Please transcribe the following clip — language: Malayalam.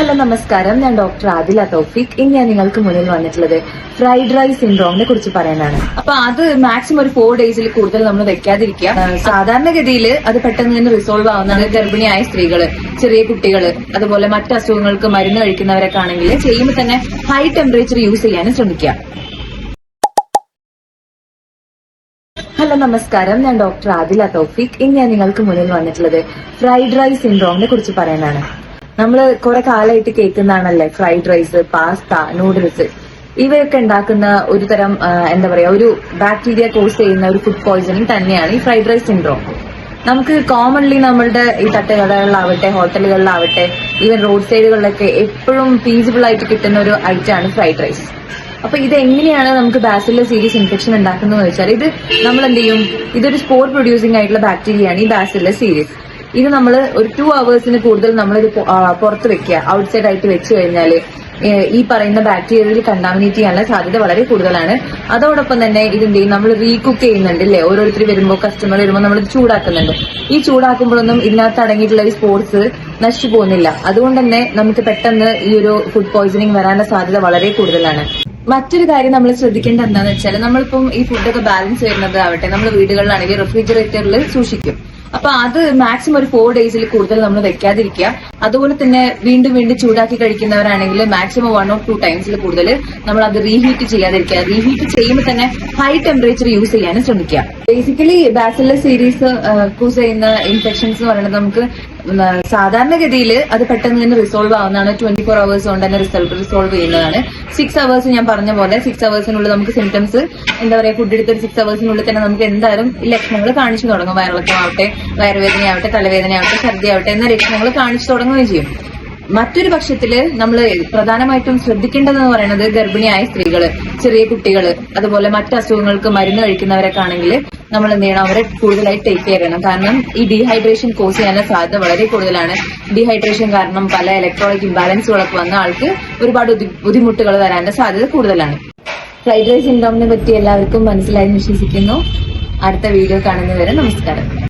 ഹലോ നമസ്കാരം, ഞാൻ ഡോക്ടർ ആദില തൗഫീഖ്. ഇനി ഞാൻ നിങ്ങൾക്ക് മുന്നിൽ വന്നിട്ടുള്ളത് ഫ്രൈഡ് റൈസ് സിൻഡ്രോമിനെ കുറിച്ച് പറയാനാണ്. അപ്പൊ അത് മാക്സിമം ഒരു 4 ഡേയ്സിൽ കൂടുതൽ നമ്മൾ വെക്കാതിരിക്കുക. സാധാരണഗതിയിൽ അത് പെട്ടെന്ന് തന്നെ റിസോൾവ് ആവുന്നതാണ് ഗർഭിണിയായ സ്ത്രീകള്, ചെറിയ കുട്ടികള്, അതുപോലെ മറ്റ് അസുഖങ്ങൾക്ക് മരുന്ന് കഴിക്കുന്നവരൊക്കെ ആണെങ്കിൽ ചെയ്യുമ്പോൾ തന്നെ ഹൈ ടെമ്പറേച്ചർ യൂസ് ചെയ്യാനും ശ്രമിക്കുക. ഹലോ നമസ്കാരം, ഞാൻ ഡോക്ടർ ആദില തൗഫീഖ്. ഇനി ഞാൻ നിങ്ങൾക്ക് മുന്നിൽ വന്നിട്ടുള്ളത് ഫ്രൈഡ് റൈസ് സിൻഡ്രോമിനെ കുറിച്ച് പറയാനാണ്. നമ്മൾ കുറെ കാലമായിട്ട് കേൾക്കുന്നതാണല്ലേ ഫ്രൈഡ് റൈസ്, പാസ്ത, നൂഡിൽസ്. ഇവയൊക്കെ ഉണ്ടാക്കുന്ന ഒരു തരം എന്താ പറയാ, ഒരു ബാക്ടീരിയ കോസ് ചെയ്യുന്ന ഒരു ഫുഡ് പോയിസണിങ് തന്നെയാണ് ഈ ഫ്രൈഡ് റൈസ് സിൻഡ്രോം. നമുക്ക് കോമൺലി നമ്മളുടെ ഈ തട്ടുകടകളിലാവട്ടെ, ഹോട്ടലുകളിലാവട്ടെ, ഈവൻ റോഡ് സൈഡുകളിലൊക്കെ എപ്പോഴും ഫീസിബിൾ ആയിട്ട് കിട്ടുന്ന ഒരു ഐറ്റമാണ് ഫ്രൈഡ് റൈസ്. അപ്പൊ ഇത് എങ്ങനെയാണ് നമുക്ക് ബാസിലസ് സീരീസ് ഇൻഫെക്ഷൻ ഉണ്ടാക്കുന്നതെന്ന് വെച്ചാൽ, ഇത് നമ്മൾ എന്ത് ചെയ്യും, ഇതൊരു സ്പോർ പ്രൊഡ്യൂസിംഗ് ആയിട്ടുള്ള ബാക്ടീരിയയാണ് ഈ ബാസിലസ് സീരീസ്. ഇത് നമ്മൾ ഒരു 2 hours കൂടുതൽ നമ്മളിത് പുറത്ത് വെക്കുക, ഔട്ട്സൈഡ് ആയിട്ട് വെച്ച് കഴിഞ്ഞാൽ ഈ പറയുന്ന ബാക്ടീരിയയിൽ കണ്ടാമിനേറ്റ് ചെയ്യാനുള്ള സാധ്യത വളരെ കൂടുതലാണ്. അതോടൊപ്പം തന്നെ ഇതെന്ത് ചെയ്യും, നമ്മൾ റീകുക്ക് ചെയ്യുന്നുണ്ട് അല്ലേ, ഓരോരുത്തർ വരുമ്പോൾ, കസ്റ്റമർ വരുമ്പോൾ നമ്മൾ ചൂടാക്കുന്നുണ്ട്. ഈ ചൂടാക്കുമ്പോഴൊന്നും ഇതിനകത്ത് അടങ്ങിയിട്ടുള്ള ഈ സ്പോർട്സ് നശിച്ചു പോകുന്നില്ല. അതുകൊണ്ട് തന്നെ നമുക്ക് പെട്ടെന്ന് ഈ ഒരു ഫുഡ് പോയിസണിങ് വരാനുള്ള സാധ്യത വളരെ കൂടുതലാണ്. മറ്റൊരു കാര്യം നമ്മൾ ശ്രദ്ധിക്കേണ്ടത് എന്താണെന്ന് വെച്ചാൽ, നമ്മളിപ്പം ഈ ഫുഡൊക്കെ ബാലൻസ് വരുന്നത് ആവട്ടെ, നമ്മൾ വീടുകളിലാണെങ്കിൽ റെഫ്രിജറേറ്ററിൽ സൂക്ഷിക്കും. അപ്പൊ അത് മാക്സിമം ഒരു 4 ഡേയ്സിൽ കൂടുതൽ നമ്മൾ വെക്കാതിരിക്കുക. അതുപോലെ തന്നെ വീണ്ടും വീണ്ടും ചൂടാക്കി കഴിക്കുന്നവരാണെങ്കിൽ മാക്സിമം 1 or 2 ടൈംസിൽ കൂടുതൽ നമ്മൾ അത് റീഹീറ്റ് ചെയ്യാതിരിക്കുക. റീഹീറ്റ് ചെയ്യുമ്പോൾ തന്നെ ഹൈ ടെമ്പറേച്ചർ യൂസ് ചെയ്യാനും ശ്രമിക്കുക. ബേസിക്കലി ബാസിലസ് സീരീസ് കോസ് ചെയ്യുന്ന ഇൻഫെക്ഷൻസ് എന്ന് പറയുന്നത് നമുക്ക് സാധാരണഗതിയിൽ അത് പെട്ടെന്ന് തന്നെ റിസോൾവ് ആവുന്നതാണ്. 24 hours കൊണ്ട് തന്നെ റിസോൾവ് ചെയ്യുന്നതാണ്. 6 hours ഞാൻ പറഞ്ഞ പോലെ 6 hours നമുക്ക് സിംറ്റംസ് എന്താ പറയാ, ഫുഡ് എടുത്തൊരു 6 hours തന്നെ നമുക്ക് എന്തായാലും ഈ ലക്ഷണങ്ങൾ കാണിച്ചു തുടങ്ങും. വയറിളക്കമാവട്ടെ, വയറുവേദനയാവട്ടെ, തലവേദനയാവട്ടെ, ഛർദിയാവട്ടെ എന്ന ലക്ഷണങ്ങൾ കാണിച്ചു തുടങ്ങുകയും ചെയ്യും. മറ്റൊരു പക്ഷത്തില് നമ്മൾ പ്രധാനമായിട്ടും ശ്രദ്ധിക്കേണ്ടതെന്ന് പറയുന്നത് ഗർഭിണിയായ സ്ത്രീകള്, ചെറിയ കുട്ടികള്, അതുപോലെ മറ്റ് അസുഖങ്ങൾക്ക് മരുന്ന് കഴിക്കുന്നവരൊക്കെ ആണെങ്കിൽ നമ്മൾ എന്ത് ചെയ്യണം, അവരെ കൂടുതലായി ടേക്ക് കെയർ ചെയ്യണം. കാരണം ഈ ഡീഹൈഡ്രേഷൻ കോസ് ചെയ്യാനുള്ള സാധ്യത വളരെ കൂടുതലാണ്. ഡീഹൈഡ്രേഷൻ കാരണം പല ഇലക്ട്രോണിക് ഇംബാലൻസുകളൊക്കെ വന്ന ആൾക്ക് ഒരുപാട് ബുദ്ധിമുട്ടുകൾ വരാനുള്ള സാധ്യത കൂടുതലാണ്. ഫ്രൈഡ് റൈസ് സിൻഡ്രോമിനെ പറ്റി എല്ലാവർക്കും മനസ്സിലായി വിശ്വസിക്കുന്നു. അടുത്ത വീഡിയോ കാണുന്നവരെ നമസ്കാരം.